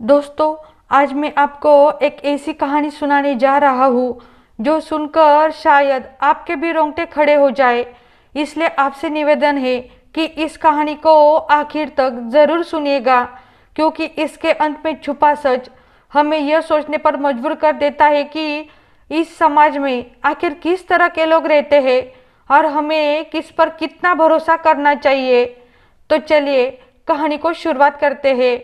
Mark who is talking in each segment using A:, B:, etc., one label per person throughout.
A: दोस्तों, आज मैं आपको एक ऐसी कहानी सुनाने जा रहा हूँ जो सुनकर शायद आपके भी रोंगटे खड़े हो जाए। इसलिए आपसे निवेदन है कि इस कहानी को आखिर तक ज़रूर सुनिएगा, क्योंकि इसके अंत में छुपा सच हमें यह सोचने पर मजबूर कर देता है कि इस समाज में आखिर किस तरह के लोग रहते हैं और हमें किस पर कितना भरोसा करना चाहिए। तो चलिए कहानी को शुरुआत करते हैं।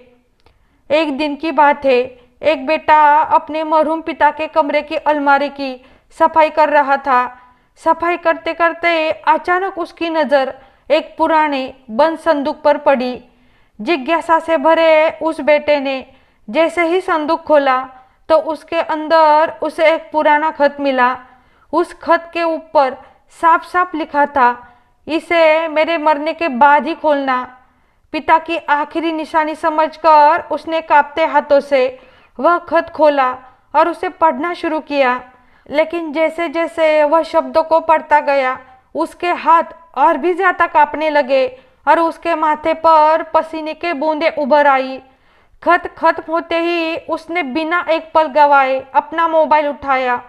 A: एक दिन की बात है। एक बेटा अपने मरहूम पिता के कमरे की अलमारी की सफाई कर रहा था। सफाई करते करते अचानक उसकी नज़र एक पुराने बंद संदूक पर पड़ी। जिज्ञासा से भरे उस बेटे ने जैसे ही संदूक खोला तो उसके अंदर उसे एक पुराना खत मिला। उस खत के ऊपर साफ साफ लिखा था, इसे मेरे मरने के बाद ही खोलना। पिता की आखिरी निशानी समझकर उसने कांपते हाथों से वह खत खोला और उसे पढ़ना शुरू किया। लेकिन जैसे जैसे वह शब्दों को पढ़ता गया, उसके हाथ और भी ज्यादा कांपने लगे और उसके माथे पर पसीने के बूंदें उभर आई। खत खत्म होते ही उसने बिना एक पल गवाए अपना मोबाइल उठाया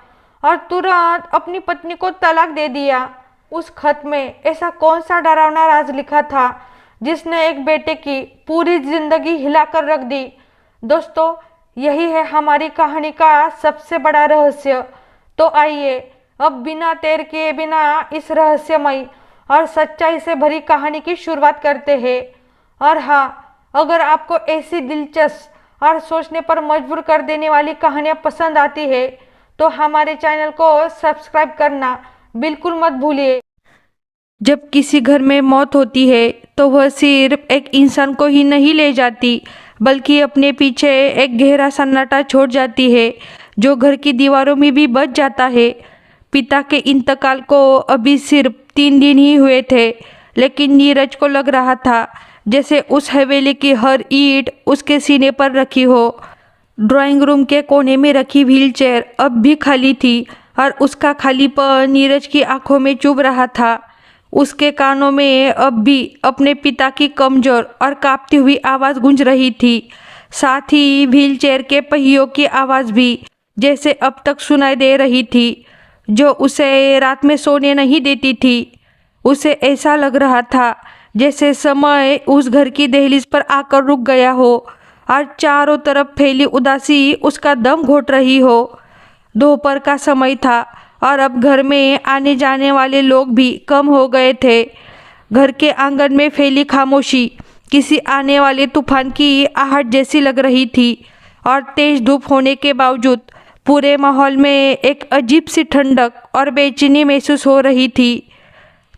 A: और तुरंत अपनी पत्नी को तलाक दे दिया। उस खत में ऐसा कौन सा डरावना राज लिखा था जिसने एक बेटे की पूरी जिंदगी हिलाकर रख दी। दोस्तों, यही है हमारी कहानी का सबसे बड़ा रहस्य। तो आइए अब बिना देर किए बिना इस रहस्यमय और सच्चाई से भरी कहानी की शुरुआत करते हैं। और हाँ, अगर आपको ऐसी दिलचस्प और सोचने पर मजबूर कर देने वाली कहानियाँ पसंद आती है तो हमारे चैनल को सब्सक्राइब करना बिल्कुल मत भूलिए। जब किसी घर में मौत होती है तो वह सिर्फ एक इंसान को ही नहीं ले जाती, बल्कि अपने पीछे एक गहरा सन्नाटा छोड़ जाती है जो घर की दीवारों में भी बच जाता है। पिता के इंतकाल को अभी सिर्फ 3 दिन ही हुए थे, लेकिन नीरज को लग रहा था जैसे उस हवेली की हर ईंट उसके सीने पर रखी हो। ड्राइंग रूम के कोने में रखी व्हीलचेयर अब भी खाली थी और उसका खालीपन नीरज की आंखों में चुभ रहा था। उसके कानों में अब भी अपने पिता की कमजोर और कांपती हुई आवाज़ गूंज रही थी। साथ ही व्हीलचेयर के पहियों की आवाज़ भी जैसे अब तक सुनाई दे रही थी, जो उसे रात में सोने नहीं देती थी। उसे ऐसा लग रहा था जैसे समय उस घर की दहलीज पर आकर रुक गया हो और चारों तरफ फैली उदासी उसका दम घोट रही हो। दोपहर का समय था और अब घर में आने जाने वाले लोग भी कम हो गए थे। घर के आंगन में फैली खामोशी किसी आने वाले तूफान की आहट जैसी लग रही थी और तेज धूप होने के बावजूद पूरे माहौल में एक अजीब सी ठंडक और बेचैनी महसूस हो रही थी।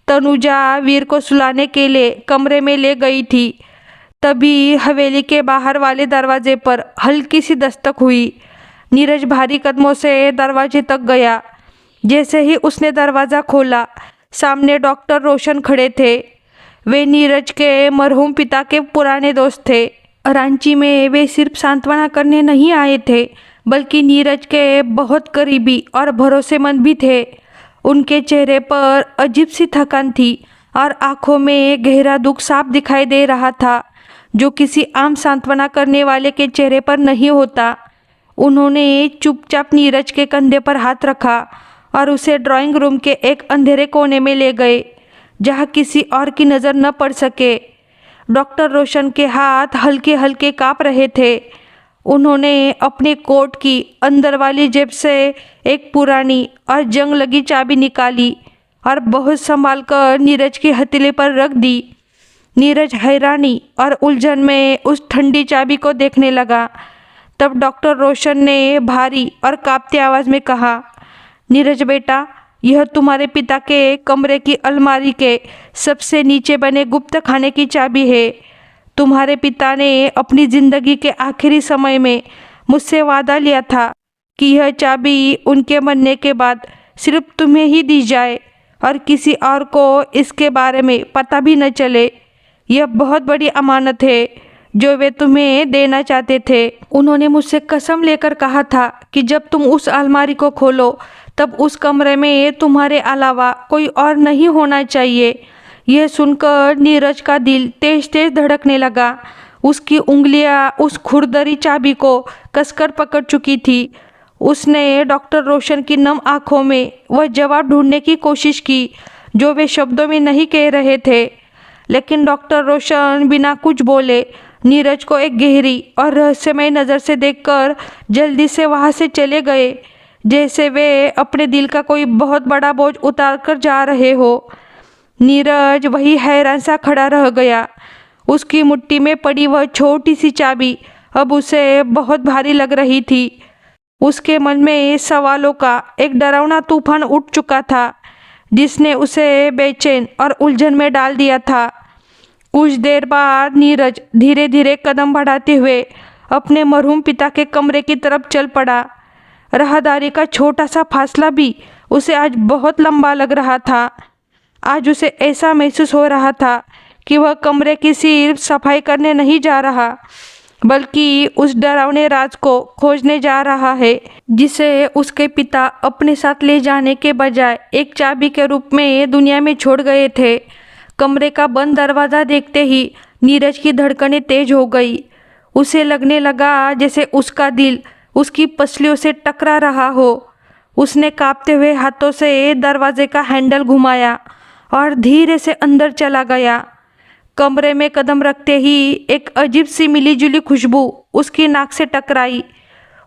A: तनुजा वीर को सुलाने के लिए कमरे में ले गई थी। तभी हवेली के बाहर वाले दरवाजे पर हल्की सी दस्तक हुई। नीरज भारी कदमों से दरवाजे तक गया। जैसे ही उसने दरवाज़ा खोला, सामने डॉक्टर रोशन खड़े थे। वे नीरज के मरहूम पिता के पुराने दोस्त थे। रांची में वे सिर्फ सांत्वना करने नहीं आए थे, बल्कि नीरज के बहुत करीबी और भरोसेमंद भी थे। उनके चेहरे पर अजीब सी थकान थी और आंखों में गहरा दुख साफ दिखाई दे रहा था, जो किसी आम सांत्वना करने वाले के चेहरे पर नहीं होता। उन्होंने चुपचाप नीरज के कंधे पर हाथ रखा और उसे ड्राइंग रूम के एक अंधेरे कोने में ले गए, जहाँ किसी और की नज़र न पड़ सके। डॉक्टर रोशन के हाथ हल्के हल्के काँप रहे थे। उन्होंने अपने कोट की अंदर वाली जेब से एक पुरानी और जंग लगी चाबी निकाली और बहुत संभाल कर नीरज के हथेली पर रख दी। नीरज हैरानी और उलझन में उस ठंडी चाबी को देखने लगा। तब डॉक्टर रोशन ने भारी और कांपती आवाज़ में कहा, नीरज बेटा, यह तुम्हारे पिता के कमरे की अलमारी के सबसे नीचे बने गुप्त खाने की चाबी है। तुम्हारे पिता ने अपनी ज़िंदगी के आखिरी समय में मुझसे वादा लिया था कि यह चाबी उनके मरने के बाद सिर्फ तुम्हें ही दी जाए और किसी और को इसके बारे में पता भी न चले। यह बहुत बड़ी अमानत है जो वे तुम्हें देना चाहते थे। उन्होंने मुझसे कसम लेकर कहा था कि जब तुम उस अलमारी को खोलो तब उस कमरे में तुम्हारे अलावा कोई और नहीं होना चाहिए। यह सुनकर नीरज का दिल तेज तेज धड़कने लगा। उसकी उंगलियां उस खुरदरी चाबी को कसकर पकड़ चुकी थी। उसने डॉक्टर रोशन की नम आंखों में वह जवाब ढूंढने की कोशिश की जो वे शब्दों में नहीं कह रहे थे, लेकिन डॉक्टर रोशन बिना कुछ बोले नीरज को एक गहरी और रहस्यमय नज़र से देखकर जल्दी से वहाँ से चले गए, जैसे वे अपने दिल का कोई बहुत बड़ा बोझ उतार कर जा रहे हो। नीरज वही हैरान सा खड़ा रह गया। उसकी मुट्ठी में पड़ी वह छोटी सी चाबी अब उसे बहुत भारी लग रही थी। उसके मन में सवालों का एक डरावना तूफान उठ चुका था जिसने उसे बेचैन और उलझन में डाल दिया था। कुछ देर बाद नीरज धीरे धीरे कदम बढ़ाते हुए अपने मरहूम पिता के कमरे की तरफ चल पड़ा। राहदारी का छोटा सा फासला भी उसे आज बहुत लंबा लग रहा था। आज उसे ऐसा महसूस हो रहा था कि वह कमरे की सिर्फ सफाई करने नहीं जा रहा, बल्कि उस डरावने राज को खोजने जा रहा है जिसे उसके पिता अपने साथ ले जाने के बजाय एक चाबी के रूप में दुनिया में छोड़ गए थे। कमरे का बंद दरवाज़ा देखते ही नीरज की धड़कनें तेज हो गई। उसे लगने लगा जैसे उसका दिल उसकी पसलियों से टकरा रहा हो। उसने कांपते हुए हाथों से दरवाजे का हैंडल घुमाया और धीरे से अंदर चला गया। कमरे में कदम रखते ही एक अजीब सी मिलीजुली खुशबू उसकी नाक से टकराई।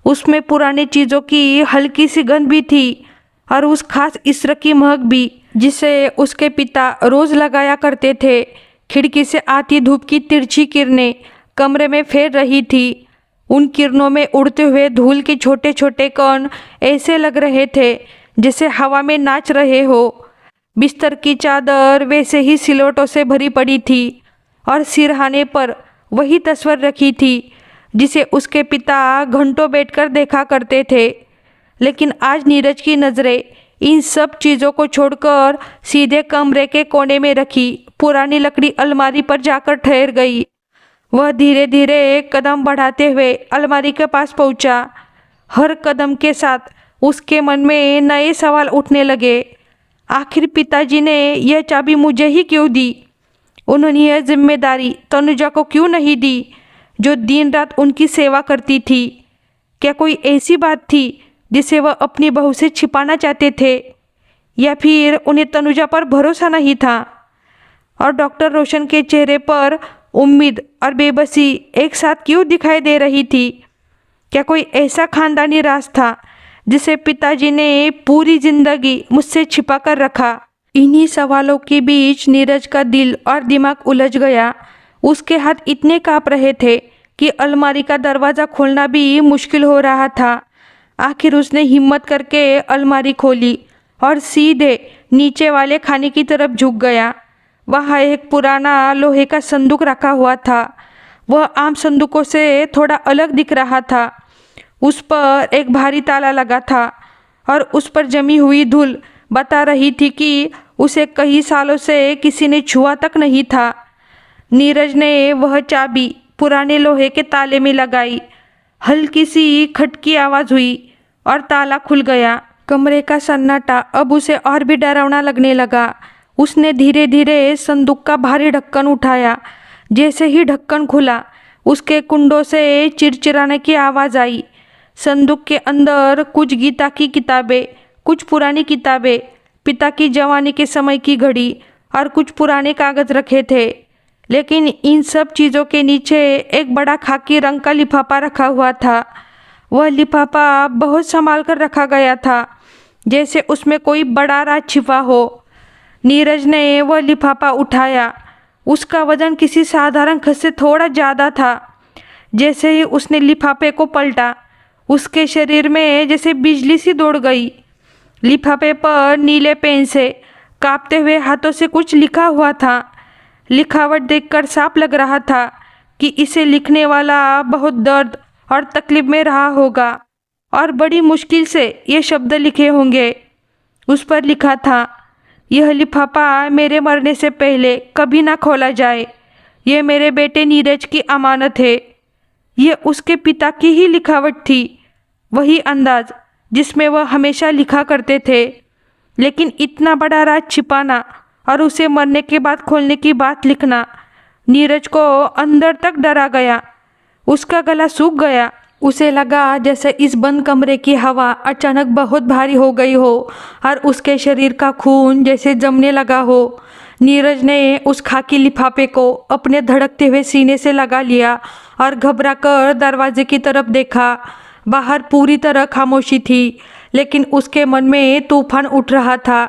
A: उसमें पुरानी चीज़ों की हल्की सी गंध भी थी और उस खास इत्र की महक भी जिसे उसके पिता रोज़ लगाया करते थे। खिड़की से आती धूप की तिरछी किरणें कमरे में फैल रही थी। उन किरणों में उड़ते हुए धूल के छोटे छोटे कण ऐसे लग रहे थे जैसे हवा में नाच रहे हो। बिस्तर की चादर वैसे ही सिलवटों से भरी पड़ी थी और सिरहाने पर वही तस्वीर रखी थी जिसे उसके पिता घंटों बैठकर देखा करते थे। लेकिन आज नीरज की नज़रें इन सब चीज़ों को छोड़कर सीधे कमरे के कोने में रखी पुरानी लकड़ी अलमारी पर जाकर ठहर गई। वह धीरे धीरे कदम बढ़ाते हुए अलमारी के पास पहुंचा। हर कदम के साथ उसके मन में नए सवाल उठने लगे। आखिर पिताजी ने यह चाबी मुझे ही क्यों दी? उन्होंने यह जिम्मेदारी तनुजा को क्यों नहीं दी जो दिन रात उनकी सेवा करती थी? क्या कोई ऐसी बात थी जिसे वह अपनी बहू से छिपाना चाहते थे, या फिर उन्हें तनुजा पर भरोसा नहीं था? और डॉक्टर रोशन के चेहरे पर उम्मीद और बेबसी एक साथ क्यों दिखाई दे रही थी? क्या कोई ऐसा खानदानी राज था जिसे पिताजी ने पूरी जिंदगी मुझसे छिपा कर रखा? इन्हीं सवालों के बीच नीरज का दिल और दिमाग उलझ गया। उसके हाथ इतने कांप रहे थे कि अलमारी का दरवाज़ा खोलना भी मुश्किल हो रहा था। आखिर उसने हिम्मत करके अलमारी खोली और सीधे नीचे वाले खाने की तरफ झुक गया। वहाँ एक पुराना लोहे का संदूक रखा हुआ था। वह आम संदूकों से थोड़ा अलग दिख रहा था। उस पर एक भारी ताला लगा था और उस पर जमी हुई धूल बता रही थी कि उसे कई सालों से किसी ने छुआ तक नहीं था। नीरज ने वह चाबी पुराने लोहे के ताले में लगाई। हल्की सी खटकी आवाज़ हुई और ताला खुल गया। कमरे का सन्नाटा अब उसे और भी डरावना लगने लगा। उसने धीरे धीरे संदूक का भारी ढक्कन उठाया। जैसे ही ढक्कन खुला उसके कुंडों से चिरचिराने की आवाज़ आई। संदूक के अंदर कुछ गीता की किताबें, कुछ पुरानी किताबें, पिता की जवानी के समय की घड़ी और कुछ पुराने कागज़ रखे थे। लेकिन इन सब चीज़ों के नीचे एक बड़ा खाकी रंग का लिफाफा रखा हुआ था। वह लिफाफा बहुत संभाल कर रखा गया था, जैसे उसमें कोई बड़ा राज छिपा हो। नीरज ने वह लिफाफा उठाया। उसका वजन किसी साधारण खत से थोड़ा ज़्यादा था। जैसे ही उसने लिफाफे को पलटा, उसके शरीर में जैसे बिजली सी दौड़ गई। लिफाफे पर नीले पेन से कांपते हुए हाथों से कुछ लिखा हुआ था। लिखावट देखकर साफ लग रहा था कि इसे लिखने वाला बहुत दर्द और तकलीफ में रहा होगा और बड़ी मुश्किल से ये शब्द लिखे होंगे। उस पर लिखा था, यह लिफाफा मेरे मरने से पहले कभी ना खोला जाए। यह मेरे बेटे नीरज की अमानत है। यह उसके पिता की ही लिखावट थी, वही अंदाज जिसमें वह हमेशा लिखा करते थे। लेकिन इतना बड़ा राज छिपाना और उसे मरने के बाद खोलने की बात लिखना, नीरज को अंदर तक डरा गया। उसका गला सूख गया। उसे लगा जैसे इस बंद कमरे की हवा अचानक बहुत भारी हो गई हो और उसके शरीर का खून जैसे जमने लगा हो। नीरज ने उस खाकी लिफाफे को अपने धड़कते हुए सीने से लगा लिया और घबराकर दरवाजे की तरफ देखा। बाहर पूरी तरह खामोशी थी, लेकिन उसके मन में तूफान उठ रहा था।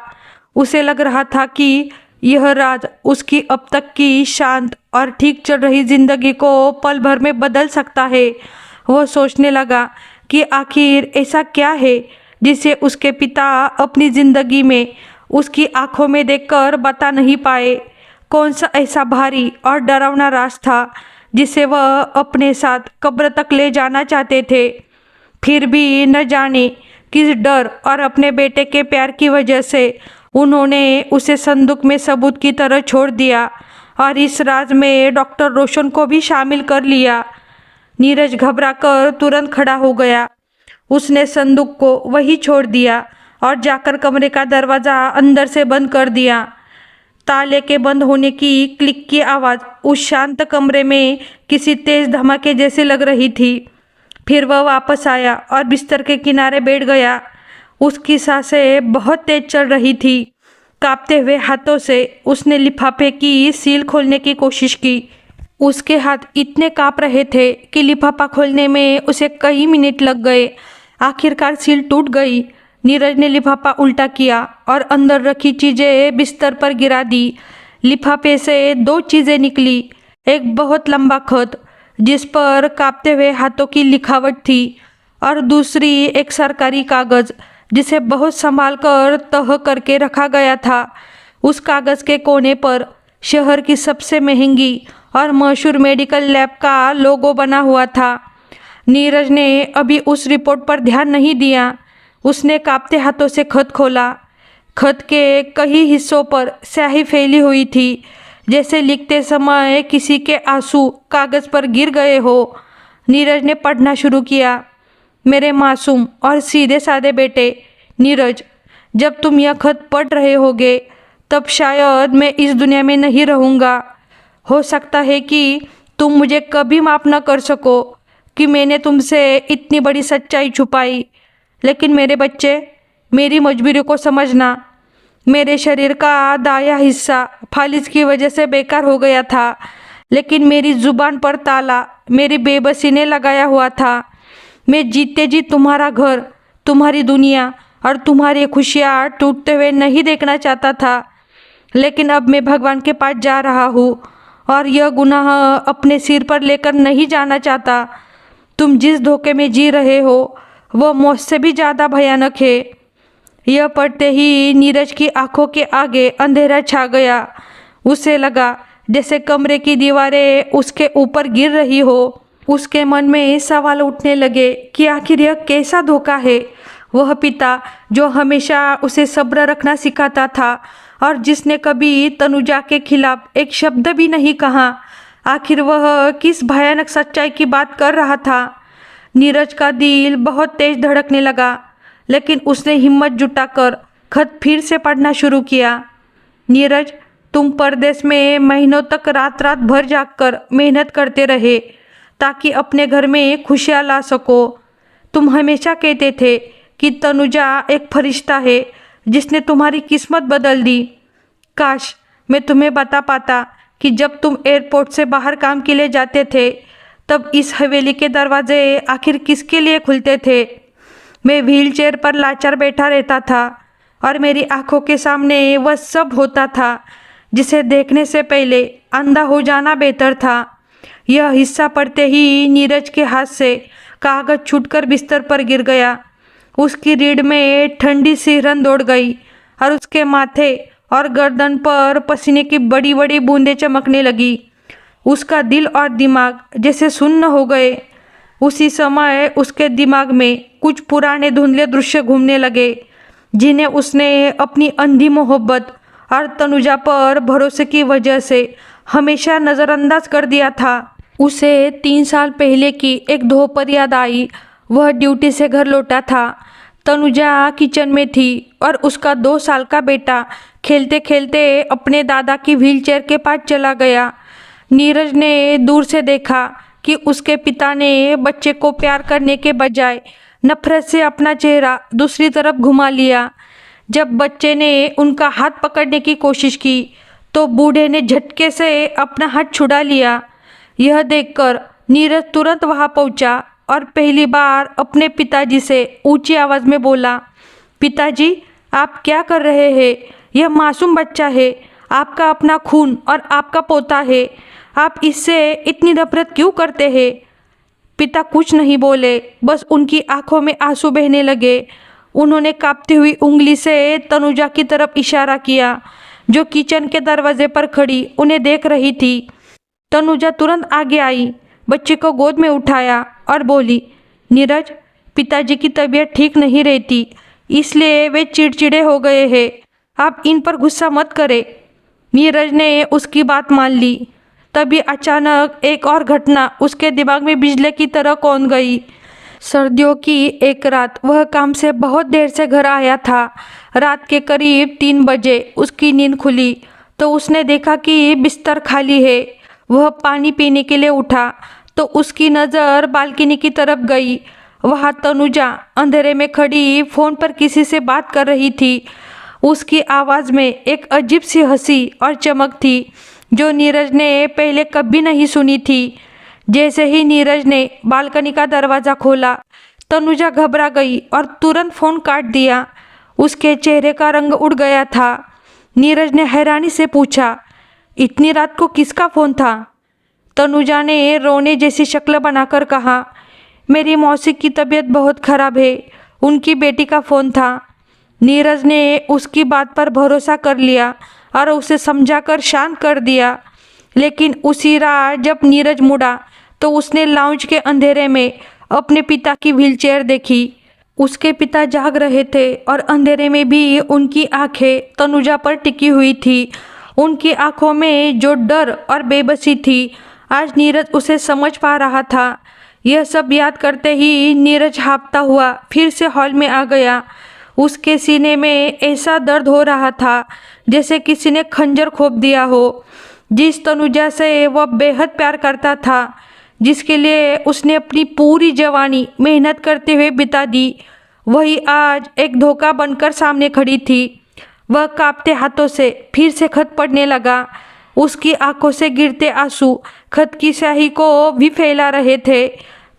A: उसे लग रहा था कि यह राज उसकी अब तक की शांत और ठीक चल रही जिंदगी को पल भर में बदल सकता है। वह सोचने लगा कि आखिर ऐसा क्या है जिसे उसके पिता अपनी जिंदगी में उसकी आंखों में देखकर बता नहीं पाए। कौन सा ऐसा भारी और डरावना राज था जिसे वह अपने साथ कब्र तक ले जाना चाहते थे। फिर भी न जाने किस डर और अपने बेटे के प्यार की वजह से उन्होंने उसे संदूक में सबूत की तरह छोड़ दिया और इस राज में डॉक्टर रोशन को भी शामिल कर लिया। नीरज घबराकर तुरंत खड़ा हो गया। उसने संदूक को वहीं छोड़ दिया और जाकर कमरे का दरवाज़ा अंदर से बंद कर दिया। ताले के बंद होने की क्लिक की आवाज़ उस शांत कमरे में किसी तेज धमाके जैसी लग रही थी। फिर वह वापस आया और बिस्तर के किनारे बैठ गया। उसकी सांसें बहुत तेज चल रही थी। कांपते हुए हाथों से उसने लिफाफे की सील खोलने की कोशिश की। उसके हाथ इतने कांप रहे थे कि लिफाफा खोलने में उसे कई मिनट लग गए। आखिरकार सील टूट गई। नीरज ने लिफाफा उल्टा किया और अंदर रखी चीज़ें बिस्तर पर गिरा दी। लिफाफे से दो चीज़ें निकली। एक बहुत लंबा खत जिस पर कांपते हुए हाथों की लिखावट थी और दूसरी एक सरकारी कागज़ जिसे बहुत संभाल कर तह करके रखा गया था। उस कागज़ के कोने पर शहर की सबसे महंगी और मशहूर मेडिकल लैब का लोगो बना हुआ था। नीरज ने अभी उस रिपोर्ट पर ध्यान नहीं दिया। उसने कांपते हाथों से खत खोला। खत के कई हिस्सों पर स्याही फैली हुई थी, जैसे लिखते समय किसी के आंसू कागज़ पर गिर गए हो। नीरज ने पढ़ना शुरू किया। मेरे मासूम और सीधे साधे बेटे नीरज, जब तुम यह खत पढ़ रहे होगे तब शायद मैं इस दुनिया में नहीं रहूँगा। हो सकता है कि तुम मुझे कभी माफ़ न कर सको कि मैंने तुमसे इतनी बड़ी सच्चाई छुपाई, लेकिन मेरे बच्चे, मेरी मजबूरी को समझना। मेरे शरीर का दाया हिस्सा फालिज की वजह से बेकार हो गया था, लेकिन मेरी ज़ुबान पर ताला मेरी बेबसी ने लगाया हुआ था। मैं जीते जी तुम्हारा घर, तुम्हारी दुनिया और तुम्हारी खुशियाँ टूटते हुए नहीं देखना चाहता था, लेकिन अब मैं भगवान के पास जा रहा हूँ और यह गुनाह अपने सिर पर लेकर नहीं जाना चाहता। तुम जिस धोखे में जी रहे हो वह मौत से भी ज़्यादा भयानक है। यह पढ़ते ही नीरज की आंखों के आगे अंधेरा छा गया। उसे लगा जैसे कमरे की दीवारें उसके ऊपर गिर रही हो। उसके मन में सवाल उठने लगे कि आखिर यह कैसा धोखा है। वह पिता जो हमेशा उसे सब्र रखना सिखाता था और जिसने कभी तनुजा के खिलाफ एक शब्द भी नहीं कहा, आखिर वह किस भयानक सच्चाई की बात कर रहा था। नीरज का दिल बहुत तेज धड़कने लगा, लेकिन उसने हिम्मत जुटाकर खत फिर से पढ़ना शुरू किया। नीरज, तुम परदेश में महीनों तक रात रात भर जागकर मेहनत करते रहे ताकि अपने घर में खुशियाँ ला सको। तुम हमेशा कहते थे कि तनुजा एक फरिश्ता है जिसने तुम्हारी किस्मत बदल दी। काश मैं तुम्हें बता पाता कि जब तुम एयरपोर्ट से बाहर काम के लिए जाते थे तब इस हवेली के दरवाजे आखिर किसके लिए खुलते थे। मैं व्हीलचेयर पर लाचार बैठा रहता था और मेरी आंखों के सामने वह सब होता था जिसे देखने से पहले अंधा हो जाना बेहतर था। यह हिस्सा पढ़ते ही नीरज के हाथ से कागज़ छूटकर बिस्तर पर गिर गया। उसकी रीढ़ में ठंडी सिहरन दौड़ गई और उसके माथे और गर्दन पर पसीने की बड़ी बड़ी बूंदें चमकने लगी। उसका दिल और दिमाग जैसे सुन्न हो गए। उसी समय उसके दिमाग में कुछ पुराने धुंधले दृश्य घूमने लगे जिन्हें उसने अपनी अंधी मोहब्बत और तनुजा पर भरोसे की वजह से हमेशा नज़रअंदाज कर दिया था। उसे 3 साल पहले की एक दोपहर याद आई। वह ड्यूटी से घर लौटा था। तनुजा किचन में थी और उसका 2 साल का बेटा खेलते खेलते अपने दादा की व्हीलचेयर के पास चला गया। नीरज ने दूर से देखा कि उसके पिता ने बच्चे को प्यार करने के बजाय नफरत से अपना चेहरा दूसरी तरफ घुमा लिया। जब बच्चे ने उनका हाथ पकड़ने की कोशिश की तो बूढ़े ने झटके से अपना हाथ छुड़ा लिया। यह देखकर नीरज तुरंत वहां पहुंचा और पहली बार अपने पिताजी से ऊंची आवाज में बोला, पिताजी आप क्या कर रहे हैं? यह मासूम बच्चा है, आपका अपना खून और आपका पोता है, आप इससे इतनी नफरत क्यों करते हैं? पिता कुछ नहीं बोले, बस उनकी आंखों में आंसू बहने लगे। उन्होंने कांपती हुई उंगली से तनुजा की तरफ इशारा किया, जो किचन के दरवाजे पर खड़ी उन्हें देख रही थी। तनुजा तुरंत आगे आई, बच्चे को गोद में उठाया और बोली, नीरज पिताजी की तबीयत ठीक नहीं रहती, इसलिए वे चिड़चिड़े हो गए हैं, आप इन पर गुस्सा मत करें। नीरज ने उसकी बात मान ली। तभी अचानक एक और घटना उसके दिमाग में बिजली की तरह कौंध गई। सर्दियों की एक रात वह काम से बहुत देर से घर आया था। रात के करीब 3 बजे उसकी नींद खुली तो उसने देखा कि बिस्तर खाली है। वह पानी पीने के लिए उठा तो उसकी नज़र बालकनी की तरफ गई। वहाँ तनुजा अंधेरे में खड़ी फ़ोन पर किसी से बात कर रही थी। उसकी आवाज़ में एक अजीब सी हंसी और चमक थी जो नीरज ने पहले कभी नहीं सुनी थी। जैसे ही नीरज ने बालकनी का दरवाज़ा खोला, तनुजा घबरा गई और तुरंत फ़ोन काट दिया। उसके चेहरे का रंग उड़ गया था। नीरज ने हैरानी से पूछा, इतनी रात को किसका फ़ोन था? तनुजा ने रोने जैसी शक्ल बनाकर कहा, मेरी मौसी की तबीयत बहुत ख़राब है, उनकी बेटी का फ़ोन था। नीरज ने उसकी बात पर भरोसा कर लिया और उसे समझाकर शांत कर दिया। लेकिन उसी रात जब नीरज मुड़ा तो उसने लाउंज के अंधेरे में अपने पिता की व्हीलचेयर देखी। उसके पिता जाग रहे थे और अंधेरे में भी उनकी आंखें तनुजा पर टिकी हुई थी। उनकी आंखों में जो डर और बेबसी थी, आज नीरज उसे समझ पा रहा था। यह सब याद करते ही नीरज हाँफता हुआ फिर से हॉल में आ गया। उसके सीने में ऐसा दर्द हो रहा था जैसे किसी ने खंजर खोप दिया हो। जिस तनुजा से वह बेहद प्यार करता था, जिसके लिए उसने अपनी पूरी जवानी मेहनत करते हुए बिता दी, वही आज एक धोखा बनकर सामने खड़ी थी। वह कांपते हाथों से फिर से खत पढ़ने लगा। उसकी आंखों से गिरते आंसू खत की स्याही को भी फैला रहे थे।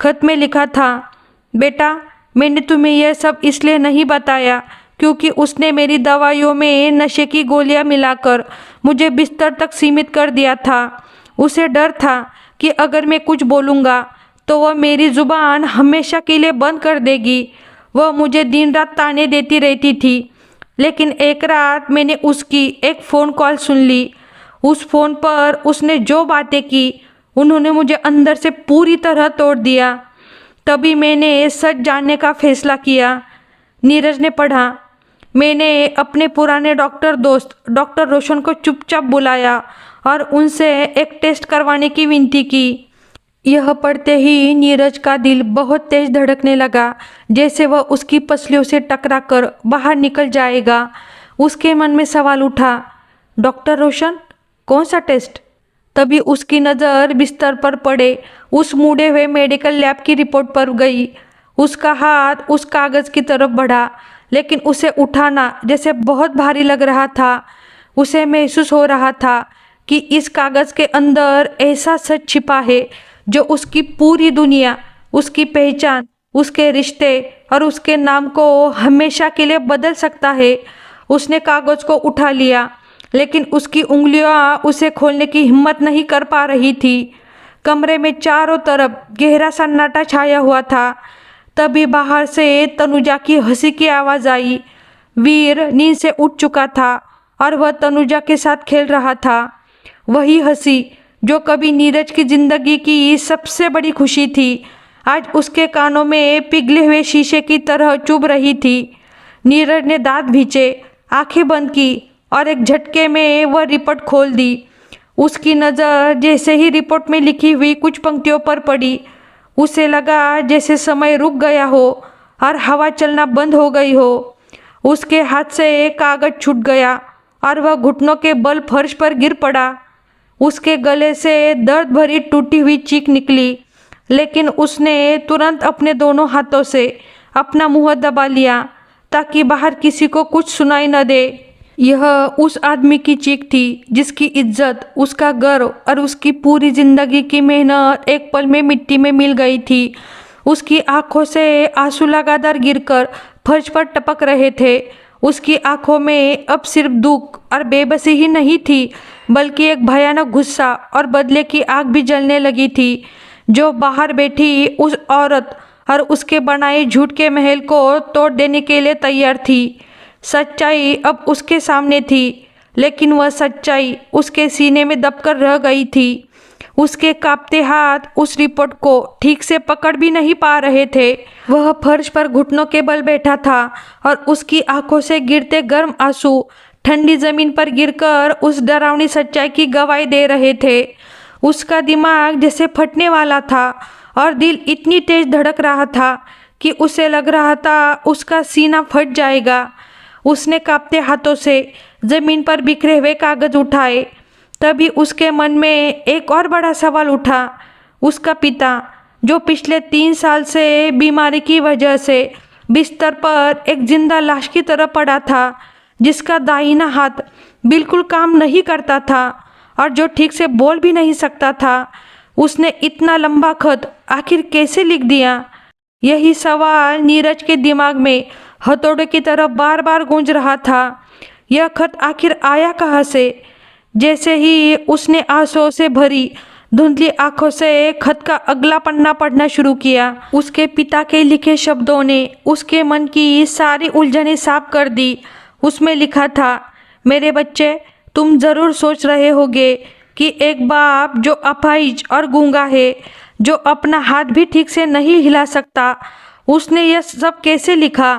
A: खत में लिखा था, बेटा मैंने तुम्हें यह सब इसलिए नहीं बताया क्योंकि उसने मेरी दवाइयों में नशे की गोलियां मिलाकर मुझे बिस्तर तक सीमित कर दिया था। उसे डर था कि अगर मैं कुछ बोलूँगा तो वह मेरी ज़ुबान हमेशा के लिए बंद कर देगी। वह मुझे दिन रात ताने देती रहती थी। लेकिन एक रात मैंने उसकी एक फ़ोन कॉल सुन ली। उस फ़ोन पर उसने जो बातें की, उन्होंने मुझे अंदर से पूरी तरह तोड़ दिया। तभी मैंने सच जानने का फैसला किया। नीरज ने पढ़ा, मैंने अपने पुराने डॉक्टर दोस्त डॉक्टर रोशन को चुपचाप बुलाया और उनसे एक टेस्ट करवाने की विनती की। यह पढ़ते ही नीरज का दिल बहुत तेज धड़कने लगा, जैसे वह उसकी पसलियों से टकराकर बाहर निकल जाएगा। उसके मन में सवाल उठा, डॉक्टर रोशन, कौन सा टेस्ट? तभी उसकी नज़र बिस्तर पर पड़े उस मुड़े हुए मेडिकल लैब की रिपोर्ट पर गई। उसका हाथ उस कागज़ की तरफ बढ़ा, लेकिन उसे उठाना जैसे बहुत भारी लग रहा था। उसे महसूस हो रहा था कि इस कागज़ के अंदर ऐसा सच छिपा है जो उसकी पूरी दुनिया, उसकी पहचान, उसके रिश्ते और उसके नाम को हमेशा के लिए बदल सकता है। उसने कागज़ को उठा लिया, लेकिन उसकी उंगलियां उसे खोलने की हिम्मत नहीं कर पा रही थी। कमरे में चारों तरफ गहरा सन्नाटा छाया हुआ था। तभी बाहर से तनुजा की हंसी की आवाज़ आई। वीर नींद से उठ चुका था और वह तनुजा के साथ खेल रहा था। वही हंसी जो कभी नीरज की जिंदगी की सबसे बड़ी खुशी थी, आज उसके कानों में पिघले हुए शीशे की तरह चुभ रही थी। नीरज ने दांत भींचे, आंखें बंद की और एक झटके में वह रिपोर्ट खोल दी। उसकी नज़र जैसे ही रिपोर्ट में लिखी हुई कुछ पंक्तियों पर पड़ी, उसे लगा जैसे समय रुक गया हो और हवा चलना बंद हो गई हो। उसके हाथ से कागज छूट गया और वह घुटनों के बल फर्श पर गिर पड़ा। उसके गले से दर्द भरी टूटी हुई चीख निकली, लेकिन उसने तुरंत अपने दोनों हाथों से अपना मुंह दबा लिया ताकि बाहर किसी को कुछ सुनाई न दे। यह उस आदमी की चीख थी जिसकी इज्जत, उसका गर्व और उसकी पूरी जिंदगी की मेहनत एक पल में मिट्टी में मिल गई थी। उसकी आंखों से आंसू लगातार गिरकर फर्श पर टपक रहे थे। उसकी आंखों में अब सिर्फ दुख और बेबसी ही नहीं थी, बल्कि एक भयानक गुस्सा और बदले की आग भी जलने लगी थी, जो बाहर बैठी उस औरत और उसके बनाए झूठ के महल को तोड़ देने के लिए तैयार थी। सच्चाई अब उसके सामने थी, लेकिन वह सच्चाई उसके सीने में दबकर रह गई थी। उसके कांपते हाथ उस रिपोर्ट को ठीक से पकड़ भी नहीं पा रहे थे। वह फर्श पर घुटनों के बल बैठा था और उसकी आंखों से गिरते गर्म आंसू ठंडी जमीन पर गिरकर उस डरावनी सच्चाई की गवाही दे रहे थे। उसका दिमाग जैसे फटने वाला था और दिल इतनी तेज धड़क रहा था कि उसे लग रहा था उसका सीना फट जाएगा। उसने कांपते हाथों से जमीन पर बिखरे हुए कागज उठाए। तभी उसके मन में एक और बड़ा सवाल उठा। उसका पिता, जो पिछले 3 साल से बीमारी की वजह से बिस्तर पर एक जिंदा लाश की तरह पड़ा था, जिसका दाहिना हाथ बिल्कुल काम नहीं करता था और जो ठीक से बोल भी नहीं सकता था, उसने इतना लंबा खत आखिर कैसे लिख दिया? यही सवाल नीरज के दिमाग में हथौड़े की तरह बार बार गूंज रहा था। यह खत आखिर आया कहाँ से? जैसे ही उसने आंसुओं से भरी धुंधली आंखों से खत का अगला पन्ना पढ़ना शुरू किया, उसके पिता के लिखे शब्दों ने उसके मन की सारी उलझनें साफ कर दी। उसमें लिखा था, मेरे बच्चे, तुम ज़रूर सोच रहे होगे कि एक बाप जो अपाहिज और गूंगा है, जो अपना हाथ भी ठीक से नहीं हिला सकता, उसने यह सब कैसे लिखा?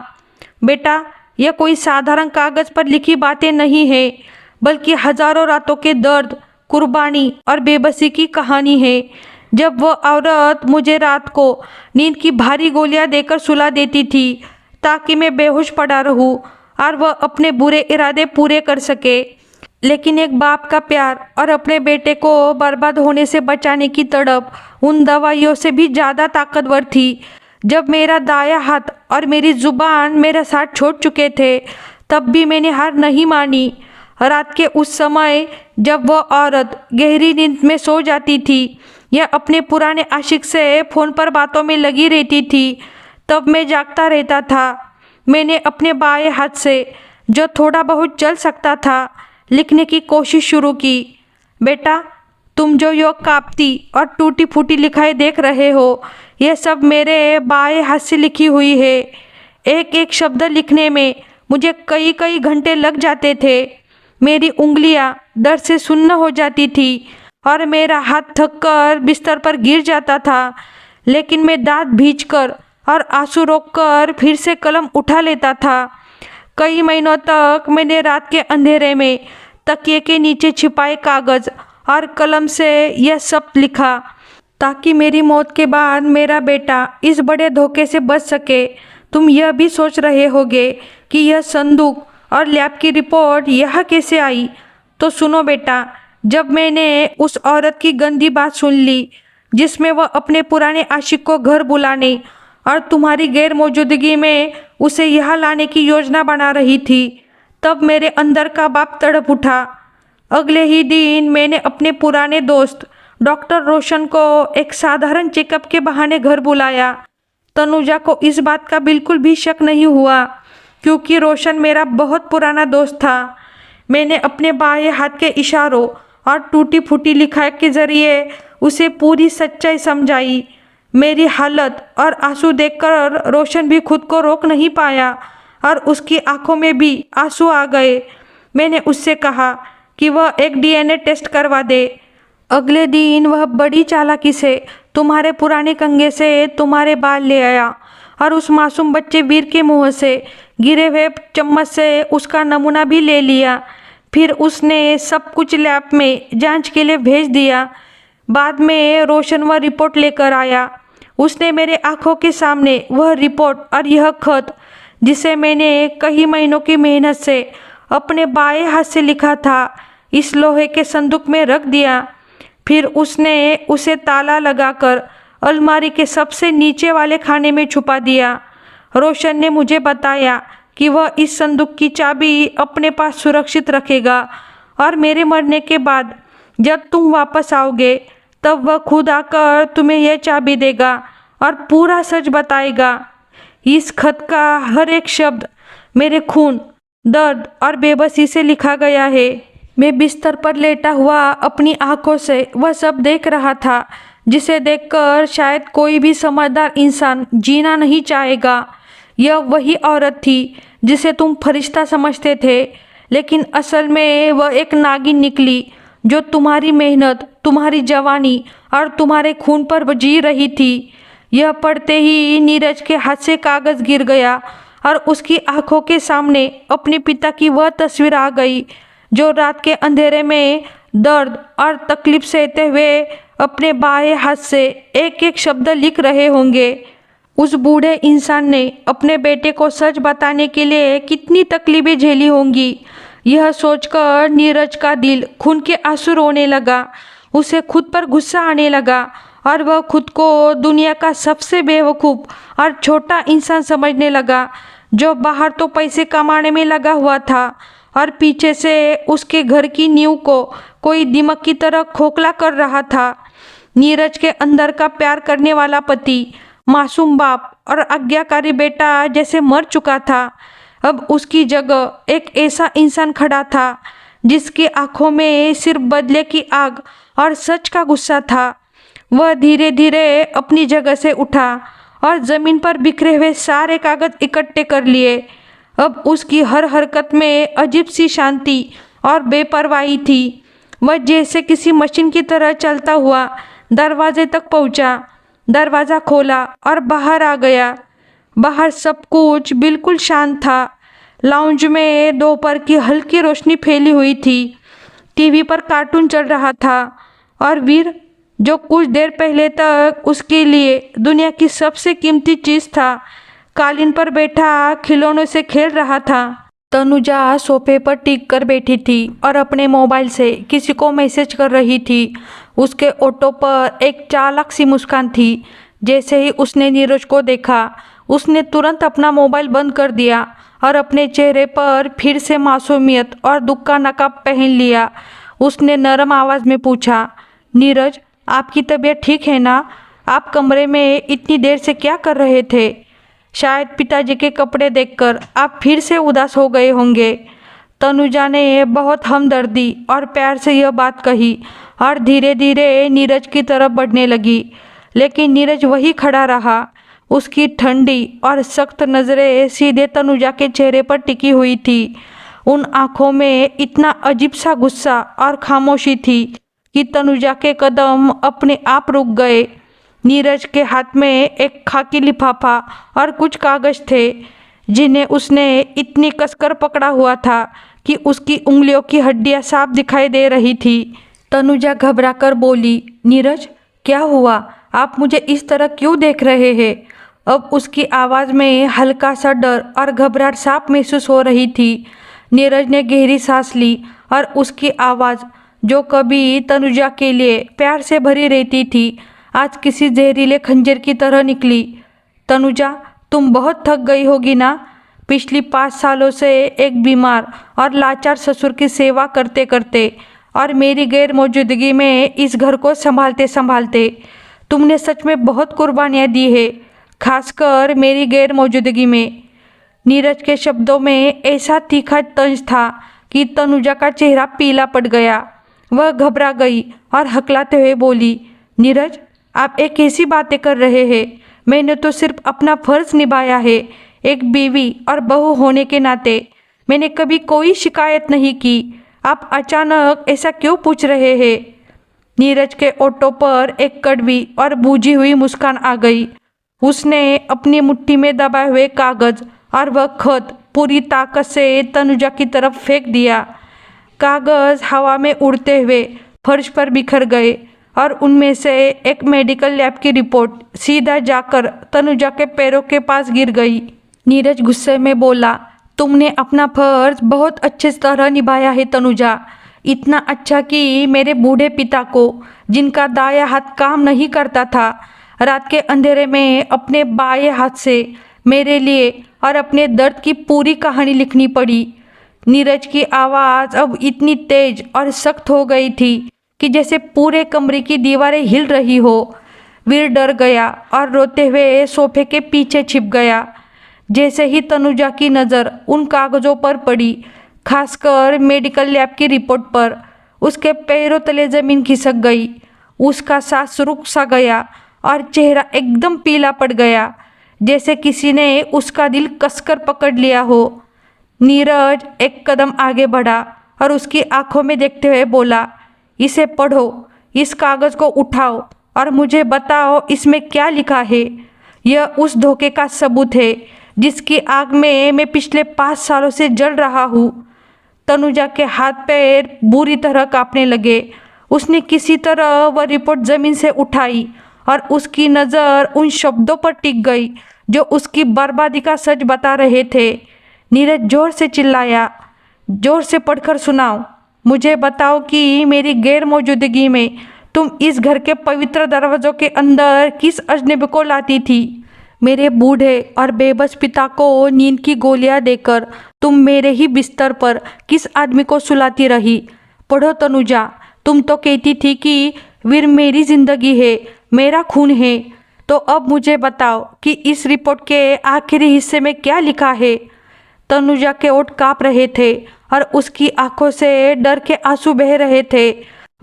A: बेटा, यह कोई साधारण कागज़ पर लिखी बातें नहीं है, बल्कि हजारों रातों के दर्द, कुर्बानी और बेबसी की कहानी है। जब वह औरत मुझे रात को नींद की भारी गोलियां देकर सुला देती थी ताकि मैं बेहोश पड़ा रहूं और वह अपने बुरे इरादे पूरे कर सके, लेकिन एक बाप का प्यार और अपने बेटे को बर्बाद होने से बचाने की तड़प उन दवाइयों से भी ज़्यादा ताकतवर थी। जब मेरा दायां हाथ और मेरी जुबान मेरा साथ छोड़ चुके थे, तब भी मैंने हार नहीं मानी। रात के उस समय जब वह औरत गहरी नींद में सो जाती थी या अपने पुराने आशिक से फ़ोन पर बातों में लगी रहती थी, तब मैं जागता रहता था। मैंने अपने बाएं हाथ से जो थोड़ा बहुत चल सकता था लिखने की कोशिश शुरू की। बेटा, तुम जो यो कांपती और टूटी फूटी लिखाई देख रहे हो, यह सब मेरे बाएं हाथ से लिखी हुई है। एक एक शब्द लिखने में मुझे कई कई घंटे लग जाते थे। मेरी उंगलियां दर्द से सुन्न हो जाती थी और मेरा हाथ थककर बिस्तर पर गिर जाता था, लेकिन मैं दांत भींचकर और आंसू रोककर फिर से कलम उठा लेता था। कई महीनों तक मैंने रात के अंधेरे में तकिए के नीचे छिपाए कागज़ और कलम से यह सब लिखा, ताकि मेरी मौत के बाद मेरा बेटा इस बड़े धोखे से बच सके। तुम यह भी सोच रहे होगे कि यह संदूक और लैब की रिपोर्ट यहाँ कैसे आई? तो सुनो बेटा, जब मैंने उस औरत की गंदी बात सुन ली जिसमें वह अपने पुराने आशिक को घर बुलाने और तुम्हारी गैर मौजूदगी में उसे यहाँ लाने की योजना बना रही थी, तब मेरे अंदर का बाप तड़प उठा। अगले ही दिन मैंने अपने पुराने दोस्त डॉक्टर रोशन को एक साधारण चेकअप के बहाने घर बुलाया। तनुजा को इस बात का बिल्कुल भी शक नहीं हुआ, क्योंकि रोशन मेरा बहुत पुराना दोस्त था। मैंने अपने बाएं हाथ के इशारों और टूटी फूटी लिखाई के जरिए उसे पूरी सच्चाई समझाई। मेरी हालत और आंसू देखकर रोशन भी खुद को रोक नहीं पाया और उसकी आंखों में भी आंसू आ गए। मैंने उससे कहा कि वह एक डीएनए टेस्ट करवा दे। अगले दिन वह बड़ी चालाकी से तुम्हारे पुराने कंघे से तुम्हारे बाल ले आया और उस मासूम बच्चे वीर के मुंह से गिरे हुए चम्मच से उसका नमूना भी ले लिया। फिर उसने सब कुछ लैब में जांच के लिए भेज दिया। बाद में रोशन वह रिपोर्ट लेकर आया। उसने मेरे आंखों के सामने वह रिपोर्ट और यह खत, जिसे मैंने कई महीनों की मेहनत से अपने बाएं हाथ से लिखा था, इस लोहे के संदूक में रख दिया। फिर उसने उसे ताला लगाकर अलमारी के सबसे नीचे वाले खाने में छुपा दिया। रोशन ने मुझे बताया कि वह इस संदूक की चाबी अपने पास सुरक्षित रखेगा और मेरे मरने के बाद जब तुम वापस आओगे तब वह खुद आकर तुम्हें यह चाबी देगा और पूरा सच बताएगा। इस खत का हर एक शब्द मेरे खून, दर्द और बेबसी से लिखा गया है। मैं बिस्तर पर लेटा हुआ अपनी आंखों से वह सब देख रहा था जिसे देखकर शायद कोई भी समझदार इंसान जीना नहीं चाहेगा। यह वही औरत थी जिसे तुम फरिश्ता समझते थे, लेकिन असल में वह एक नागिन निकली जो तुम्हारी मेहनत, तुम्हारी जवानी और तुम्हारे खून पर जी रही थी। यह पढ़ते ही नीरज के हाथ से कागज़ गिर गया और उसकी आंखों के सामने अपने पिता की वह तस्वीर आ गई जो रात के अंधेरे में दर्द और तकलीफ सहते हुए अपने बाएं हाथ से एक एक शब्द लिख रहे होंगे। उस बूढ़े इंसान ने अपने बेटे को सच बताने के लिए कितनी तकलीफें झेली होंगी। यह सोचकर नीरज का दिल खून के आंसू रोने लगा। उसे खुद पर गुस्सा आने लगा और वह खुद को दुनिया का सबसे बेवकूफ़ और छोटा इंसान समझने लगा जो बाहर तो पैसे कमाने में लगा हुआ था और पीछे से उसके घर की नींव को कोई दीमक की तरह खोखला कर रहा था। नीरज के अंदर का प्यार करने वाला पति, मासूम बाप और आज्ञाकारी बेटा जैसे मर चुका था। अब उसकी जगह एक ऐसा इंसान खड़ा था जिसकी आंखों में सिर्फ बदले की आग और सच का गुस्सा था। वह धीरे धीरे अपनी जगह से उठा और ज़मीन पर बिखरे हुए सारे कागज़ इकट्ठे कर लिए। अब उसकी हर हरकत में अजीब सी शांति और बेपरवाही थी। वह जैसे किसी मशीन की तरह चलता हुआ दरवाजे तक पहुंचा, दरवाज़ा खोला और बाहर आ गया। बाहर सब कुछ बिल्कुल शांत था। लाउंज में दोपहर की हल्की रोशनी फैली हुई थी। टीवी पर कार्टून चल रहा था और वीर, जो कुछ देर पहले तक उसके लिए दुनिया की सबसे कीमती चीज़ था, कालीन पर बैठा खिलौनों से खेल रहा था। तनुजा सोफे पर टिक कर बैठी थी और अपने मोबाइल से किसी को मैसेज कर रही थी। उसके ओठों पर एक चालाक सी मुस्कान थी। जैसे ही उसने नीरज को देखा, उसने तुरंत अपना मोबाइल बंद कर दिया और अपने चेहरे पर फिर से मासूमियत और दुख का नकाब पहन लिया। उसने नरम आवाज़ में पूछा, नीरज, आपकी तबीयत ठीक है ना? आप कमरे में इतनी देर से क्या कर रहे थे? शायद पिताजी के कपड़े देखकर आप फिर से उदास हो गए होंगे। तनुजा ने बहुत हमदर्दी और प्यार से यह बात कही और धीरे धीरे नीरज की तरफ बढ़ने लगी, लेकिन नीरज वही खड़ा रहा। उसकी ठंडी और सख्त नज़रें सीधे तनुजा के चेहरे पर टिकी हुई थी। उन आँखों में इतना अजीब सा गुस्सा और खामोशी थी कि तनुजा के कदम अपने आप रुक गए। नीरज के हाथ में एक खाकी लिफाफा और कुछ कागज़ थे जिन्हें उसने इतनी कसकर पकड़ा हुआ था कि उसकी उंगलियों की हड्डियां साफ दिखाई दे रही थी। तनुजा घबराकर बोली, नीरज, क्या हुआ? आप मुझे इस तरह क्यों देख रहे हैं? अब उसकी आवाज़ में हल्का सा डर और घबराहट साफ महसूस हो रही थी। नीरज ने गहरी सांस ली और उसकी आवाज़, जो कभी तनुजा के लिए प्यार से भरी रहती थी, आज किसी जहरीले खंजर की तरह निकली। तनुजा, तुम बहुत थक गई होगी ना? पिछली 5 सालों से एक बीमार और लाचार ससुर की सेवा करते करते और मेरी गैर मौजूदगी में इस घर को संभालते संभालते तुमने सच में बहुत कुर्बानियाँ दी है, खासकर मेरी गैर मौजूदगी में। नीरज के शब्दों में ऐसा तीखा तंज था कि तनुजा का चेहरा पीला पड़ गया। वह घबरा गई और हकलाते हुए बोली, नीरज, आप एक ऐसी बातें कर रहे हैं? मैंने तो सिर्फ अपना फ़र्ज़ निभाया है। एक बीवी और बहू होने के नाते मैंने कभी कोई शिकायत नहीं की। आप अचानक ऐसा क्यों पूछ रहे हैं? नीरज के ओठों पर एक कड़वी और बूझी हुई मुस्कान आ गई। उसने अपनी मुट्ठी में दबाए हुए कागज़ और वह खत पूरी ताकत से तनुजा की तरफ फेंक दिया। कागज़ हवा में उड़ते हुए फर्श पर बिखर गए और उनमें से एक मेडिकल लैब की रिपोर्ट सीधा जाकर तनुजा के पैरों के पास गिर गई। नीरज गुस्से में बोला, तुमने अपना फर्ज बहुत अच्छे तरह निभाया है तनुजा। इतना अच्छा कि मेरे बूढ़े पिता को, जिनका दाया हाथ काम नहीं करता था, रात के अंधेरे में अपने बाएं हाथ से मेरे लिए और अपने दर्द की पूरी कहानी लिखनी पड़ी। नीरज की आवाज़ अब इतनी तेज और सख्त हो गई थी कि जैसे पूरे कमरे की दीवारें हिल रही हो। वीर डर गया और रोते हुए सोफे के पीछे छिप गया। जैसे ही तनुजा की नज़र उन कागज़ों पर पड़ी, खासकर मेडिकल लैब की रिपोर्ट पर, उसके पैरों तले ज़मीन खिसक गई। उसका सांस रुक सा गया और चेहरा एकदम पीला पड़ गया, जैसे किसी ने उसका दिल कसकर पकड़ लिया हो। नीरज एक कदम आगे बढ़ा और उसकी आंखों में देखते हुए बोला, इसे पढ़ो, इस कागज़ को उठाओ और मुझे बताओ इसमें क्या लिखा है। यह उस धोखे का सबूत है जिसकी आग में मैं पिछले 5 सालों से जल रहा हूँ। तनुजा के हाथ पैर बुरी तरह कांपने लगे। उसने किसी तरह वह रिपोर्ट ज़मीन से उठाई और उसकी नज़र उन शब्दों पर टिक गई जो उसकी बर्बादी का सच बता रहे थे। नीरज जोर से चिल्लाया, जोर से पढ़कर सुनाओ, मुझे बताओ कि मेरी गैर मौजूदगी में तुम इस घर के पवित्र दरवाज़ों के अंदर किस अजनबी को लाती थी। मेरे बूढ़े और बेबस पिता को नींद की गोलियां देकर तुम मेरे ही बिस्तर पर किस आदमी को सुलाती रही। पढ़ो तनुजा, तुम तो कहती थी कि वीर मेरी जिंदगी है, मेरा खून है। तो अब मुझे बताओ कि इस रिपोर्ट के आखिरी हिस्से में क्या लिखा है। तनुजा के ओठ काँप रहे थे और उसकी आंखों से डर के आंसू बह रहे थे।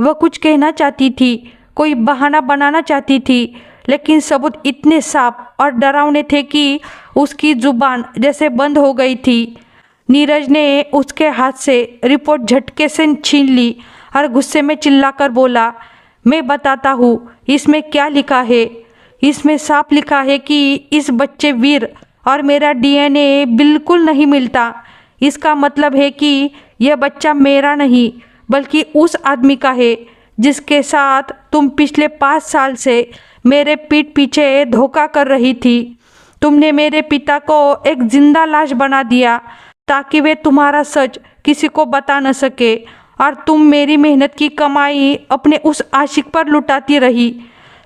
A: वह कुछ कहना चाहती थी, कोई बहाना बनाना चाहती थी, लेकिन सबूत इतने साफ और डरावने थे कि उसकी जुबान जैसे बंद हो गई थी। नीरज ने उसके हाथ से रिपोर्ट झटके से छीन ली और गुस्से में चिल्लाकर बोला, मैं बताता हूँ इसमें क्या लिखा है। इसमें साफ लिखा है कि इस बच्चे वीर और मेरा डीएनए बिल्कुल नहीं मिलता। इसका मतलब है कि यह बच्चा मेरा नहीं बल्कि उस आदमी का है जिसके साथ तुम पिछले 5 साल से मेरे पीठ पीछे धोखा कर रही थी। तुमने मेरे पिता को एक जिंदा लाश बना दिया ताकि वे तुम्हारा सच किसी को बता न सके, और तुम मेरी मेहनत की कमाई अपने उस आशिक पर लुटाती रही।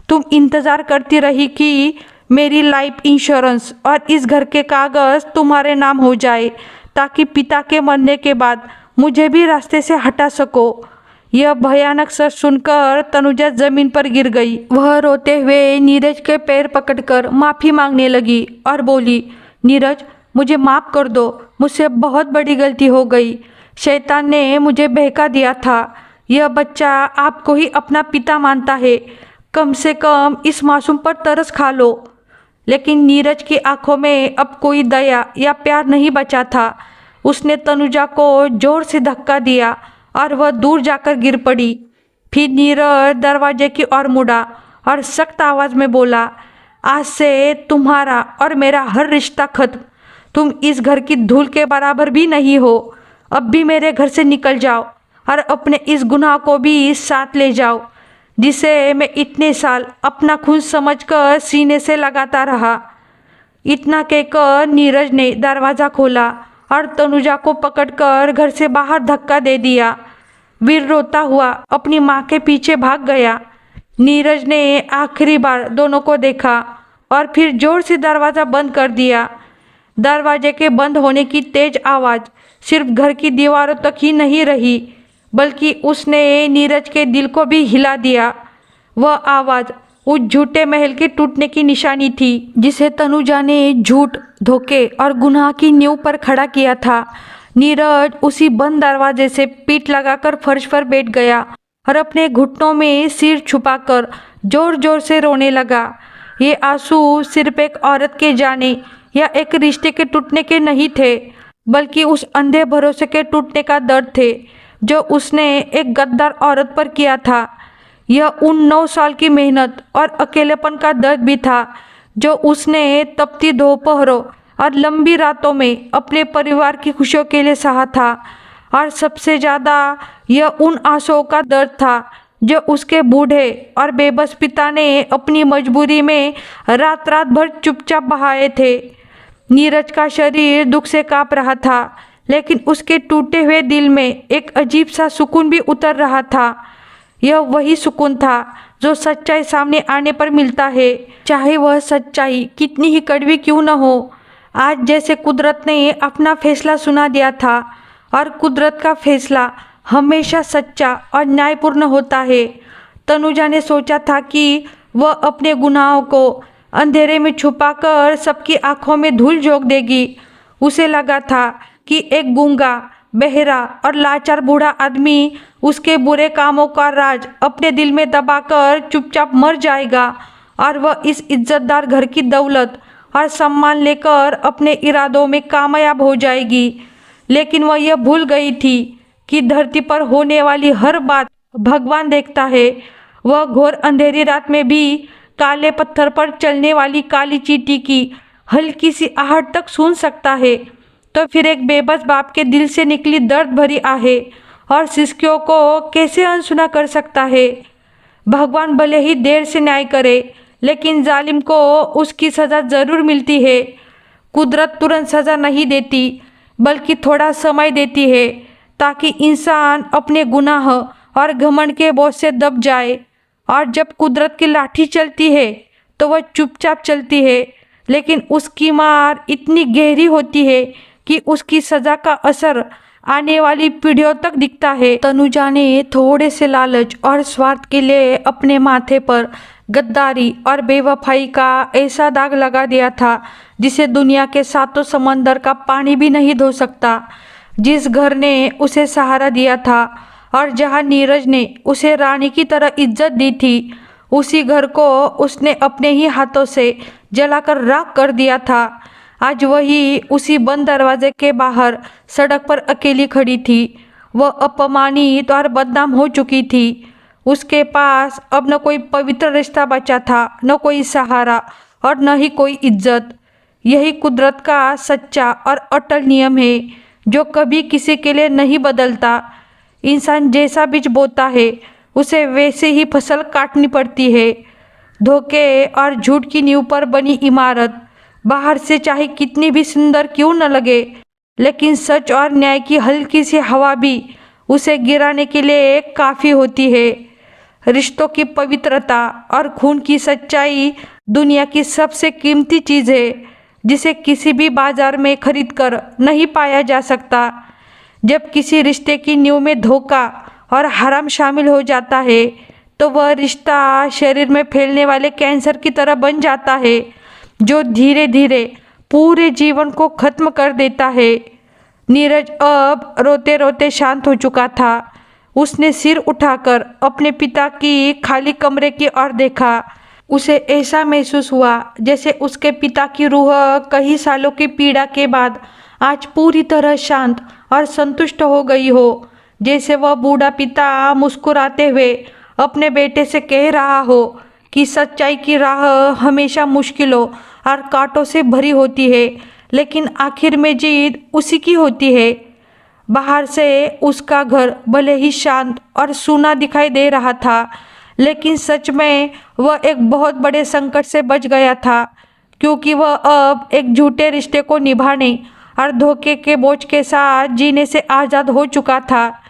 A: तुम इंतज़ार करती रही कि मेरी लाइफ इंश्योरेंस और इस घर के कागज़ तुम्हारे नाम हो जाए ताकि पिता के मरने के बाद मुझे भी रास्ते से हटा सको। यह भयानक सच सुनकर तनुजा जमीन पर गिर गई। वह रोते हुए नीरज के पैर पकड़कर माफ़ी मांगने लगी और बोली, नीरज मुझे माफ़ कर दो, मुझसे बहुत बड़ी गलती हो गई। शैतान ने मुझे बहका दिया था। यह बच्चा आपको ही अपना पिता मानता है, कम से कम इस मासूम पर तरस खा लो। लेकिन नीरज की आंखों में अब कोई दया या प्यार नहीं बचा था। उसने तनुजा को जोर से धक्का दिया और वह दूर जाकर गिर पड़ी। फिर नीरज दरवाजे की ओर मुड़ा और सख्त आवाज़ में बोला, आज से तुम्हारा और मेरा हर रिश्ता खत्म। तुम इस घर की धूल के बराबर भी नहीं हो। अब भी मेरे घर से निकल जाओ और अपने इस गुनाह को भी साथ ले जाओ जिसे मैं इतने साल अपना खून समझकर सीने से लगाता रहा। इतना कहकर नीरज ने दरवाज़ा खोला और तनुजा को पकड़कर घर से बाहर धक्का दे दिया। वीर रोता हुआ अपनी माँ के पीछे भाग गया। नीरज ने आखिरी बार दोनों को देखा और फिर जोर से दरवाज़ा बंद कर दिया। दरवाजे के बंद होने की तेज आवाज़ सिर्फ घर की दीवारों तक ही नहीं रही, बल्कि उसने नीरज के दिल को भी हिला दिया। वह आवाज़ उस झूठे महल के टूटने की निशानी थी जिसे तनुजा ने झूठ, धोखे और गुनाह की नींव पर खड़ा किया था। नीरज उसी बंद दरवाजे से पीठ लगाकर फर्श पर बैठ गया और अपने घुटनों में सिर छुपाकर जोर जोर से रोने लगा। ये आंसू सिर्फ एक औरत के जाने या एक रिश्ते के टूटने के नहीं थे, बल्कि उस अंधे भरोसे के टूटने का दर्द थे जो उसने एक गद्दार औरत पर किया था। यह उन 9 साल की मेहनत और अकेलेपन का दर्द भी था जो उसने तपती दोपहरों और लंबी रातों में अपने परिवार की खुशियों के लिए सहा था। और सबसे ज़्यादा यह उन आंसुओं का दर्द था जो उसके बूढ़े और बेबस पिता ने अपनी मजबूरी में रात रात भर चुपचाप बहाए थे। नीरज का शरीर दुख से काँप रहा था, लेकिन उसके टूटे हुए दिल में एक अजीब सा सुकून भी उतर रहा था। यह वही सुकून था जो सच्चाई सामने आने पर मिलता है, चाहे वह सच्चाई कितनी ही कड़वी क्यों न हो। आज जैसे कुदरत ने अपना फैसला सुना दिया था, और कुदरत का फैसला हमेशा सच्चा और न्यायपूर्ण होता है। तनुजा ने सोचा था कि वह अपने गुनाहों को अंधेरे में छुपाकर सबकी आंखों में धूल झोंक देगी। उसे लगा था कि एक गूंगा, बहरा और लाचार बूढ़ा आदमी उसके बुरे कामों का राज अपने दिल में दबाकर चुपचाप मर जाएगा, और वह इस इज्जतदार घर की दौलत और सम्मान लेकर अपने इरादों में कामयाब हो जाएगी। लेकिन वह यह भूल गई थी कि धरती पर होने वाली हर बात भगवान देखता है। वह घोर अंधेरी रात में भी काले पत्थर पर चलने वाली काली चींटी की हल्की सी आहट तक सुन सकता है। तो फिर एक बेबस बाप के दिल से निकली दर्द भरी आहें और सिसकियों को कैसे अनसुना कर सकता है। भगवान भले ही देर से न्याय करे, लेकिन जालिम को उसकी सज़ा ज़रूर मिलती है। कुदरत तुरंत सज़ा नहीं देती, बल्कि थोड़ा समय देती है, ताकि इंसान अपने गुनाह और घमंड के बोझ से दब जाए। और जब कुदरत की लाठी चलती है तो वह चुपचाप चलती है, लेकिन उसकी मार इतनी गहरी होती है कि उसकी सज़ा का असर आने वाली पीढ़ियों तक दिखता है। तनुजा ने थोड़े से लालच और स्वार्थ के लिए अपने माथे पर गद्दारी और बेवफाई का ऐसा दाग लगा दिया था जिसे दुनिया के सातों समंदर का पानी भी नहीं धो सकता। जिस घर ने उसे सहारा दिया था और जहां नीरज ने उसे रानी की तरह इज्जत दी थी, उसी घर को उसने अपने ही हाथों से जलाकर राख कर दिया था। आज वही उसी बंद दरवाजे के बाहर सड़क पर अकेली खड़ी थी। वह अपमानित और बदनाम हो चुकी थी। उसके पास अब न कोई पवित्र रिश्ता बचा था, न कोई सहारा और न ही कोई इज्जत। यही कुदरत का सच्चा और अटल नियम है, जो कभी किसी के लिए नहीं बदलता। इंसान जैसा बीज बोता है, उसे वैसे ही फसल काटनी पड़ती है। धोखे और झूठ की नींव पर बनी इमारत बाहर से चाहे कितनी भी सुंदर क्यों न लगे, लेकिन सच और न्याय की हल्की सी हवा भी उसे गिराने के लिए काफ़ी होती है। रिश्तों की पवित्रता और खून की सच्चाई दुनिया की सबसे कीमती चीज़ है, जिसे किसी भी बाजार में खरीद कर नहीं पाया जा सकता। जब किसी रिश्ते की नींव में धोखा और हराम शामिल हो जाता है, तो वह रिश्ता शरीर में फैलने वाले कैंसर की तरह बन जाता है, जो धीरे धीरे पूरे जीवन को खत्म कर देता है। नीरज अब रोते रोते शांत हो चुका था। उसने सिर उठाकर अपने पिता की खाली कमरे की ओर देखा। उसे ऐसा महसूस हुआ जैसे उसके पिता की रूह कई सालों की पीड़ा के बाद आज पूरी तरह शांत और संतुष्ट हो गई हो। जैसे वह बूढ़ा पिता मुस्कुराते हुए अपने बेटे से कह रहा हो कि सच्चाई की राह हमेशा मुश्किलों और कांटों से भरी होती है, लेकिन आखिर में जीत उसी की होती है। बाहर से उसका घर भले ही शांत और सूना दिखाई दे रहा था, लेकिन सच में वह एक बहुत बड़े संकट से बच गया था, क्योंकि वह अब एक झूठे रिश्ते को निभाने और धोखे के बोझ के साथ जीने से आज़ाद हो चुका था।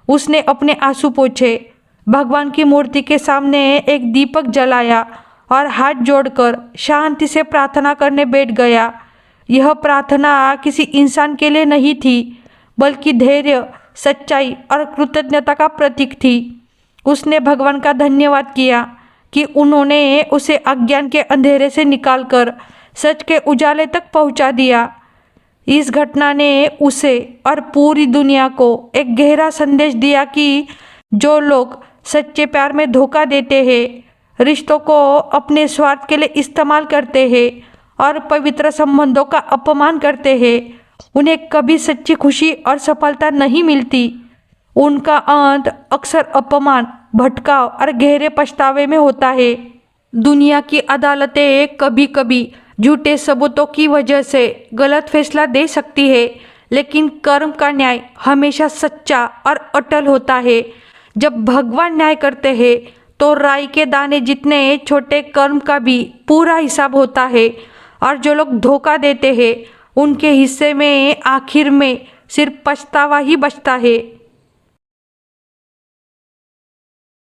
A: उसने अपने आंसू पोंछे, भगवान की मूर्ति के सामने एक दीपक जलाया और हाथ जोड़कर शांति से प्रार्थना करने बैठ गया। यह प्रार्थना किसी इंसान के लिए नहीं थी, बल्कि धैर्य, सच्चाई और कृतज्ञता का प्रतीक थी। उसने भगवान का धन्यवाद किया कि उन्होंने उसे अज्ञान के अंधेरे से निकालकर सच के उजाले तक पहुंचा दिया। इस घटना ने उसे और पूरी दुनिया को एक गहरा संदेश दिया कि जो लोग सच्चे प्यार में धोखा देते हैं, रिश्तों को अपने स्वार्थ के लिए इस्तेमाल करते हैं और पवित्र संबंधों का अपमान करते हैं, उन्हें कभी सच्ची खुशी और सफलता नहीं मिलती। उनका अंत अक्सर अपमान, भटकाव और गहरे पछतावे में होता है। दुनिया की अदालतें कभी कभी झूठे सबूतों की वजह से गलत फैसला दे सकती है, लेकिन कर्म का न्याय हमेशा सच्चा और अटल होता है। जब भगवान न्याय करते हैं तो राई के दाने जितने छोटे कर्म का भी पूरा हिसाब होता है, और जो लोग धोखा देते हैं उनके हिस्से में आखिर में सिर्फ पछतावा ही बचता है।